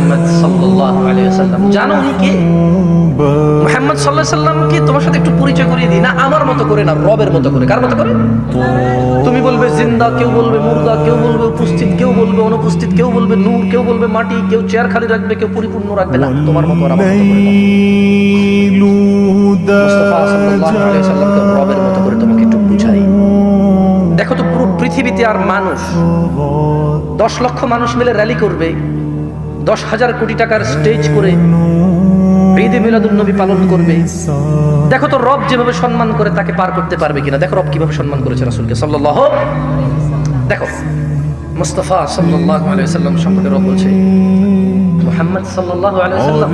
মুহাম্মদ সাল্লাল্লাহু আলাইহি ওয়াসাল্লাম। জানো উনি কে? মুহাম্মদ সাল্লাল্লাহু আলাইহি ওয়াসাল্লামকে তোমার সাথে একটু পরিচয় করিয়ে দিই না, আমার মতো করে না, রবের মতো করে। কার মতো করে? তুমি বলবে জিন্দা, কেউ বলবে মুর্দা, কেউ বলবে উপস্থিত, কেউ বলবে অনুপস্থিত, কেউ বলবে নূর, কেউ বলবে মাটি, কেউ চেয়ার খালি রাখবে, কেউ পরিপূর্ণ রাখবে। না, তোমার মতো আর আমার মতো করে না। মুস্তাফা সাল্লাল্লাহু আলাইহি ওয়াসাল্লামকে রবের মতো করে তোমাকে একটু বুঝাই। দেখো তো পুরো পৃথিবীতে আর মানুষ 10 লক্ষ মানুষ মিলে র্যালি করবে, 10,000 কোটি টাকার স্টেজ করে ঈদে মিলাদুন নবী পালন করবে। দেখো তো রব যেভাবে সম্মান করে তাকে পার করতে পারবে কিনা। দেখো রব কিভাবে সম্মান করেছে রাসূলকে সাল্লাল্লাহু। দেখো মুস্তাফা সাল্লাল্লাহু আলাইহি ওয়াসাল্লাম সম্পর্কে রব বলছে মুহাম্মদ সাল্লাল্লাহু আলাইহি ওয়াসাল্লাম।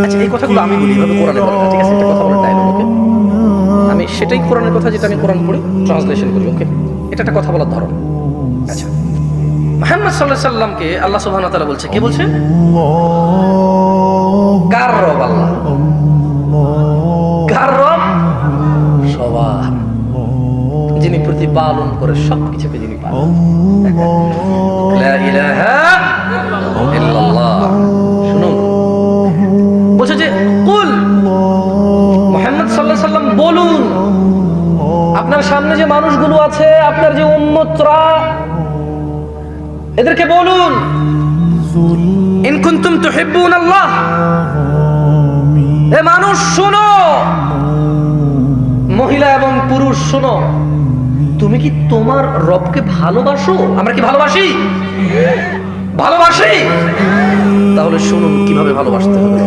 আচ্ছা, এই কথাগুলো আমি বলি এভাবে কোরআনে বলা, ঠিক আছে? এটা কথা বলার ডায়লগ, ওকে? আমি সেটাই কোরআনের কথা যেটা আমি কোরআন পড়ি ট্রান্সলেশন করি, ওকে? এটা একটা কথা বলার ধরন। আচ্ছা, মুহাম্মদ সাল্লাল্লাহু আলাইহি ওয়াসাল্লামকে আল্লাহ সুবহানাহু ওয়া তাআলা বলছে, কে বলছে? কার রব? আল্লাহ। কার রব? সবার, যিনি প্রতিপালন করে সবকিছুকে, যিনি পালন। লা ইলাহা ইল্লাল্লাহ। শুনুন, বলছে যে কুল, মুহাম্মদ সাল্লাল্লাহু আলাইহি ওয়াসাল্লাম বলুন, আপনার সামনে যে মানুষগুলো আছে, আপনার যে উম্মতরা, এদেরকে বলুন ইন কুনতুম তুহিব্বুনাল্লাহ, এ মানুষ শোনো, মহিলা এবং পুরুষ শোনো, তুমি কি তোমার রবকে ভালোবাসো? আমরা কি ভালোবাসি? ভালোবাসি। তাহলে শুনুন কিভাবে ভালোবাসতে হবে।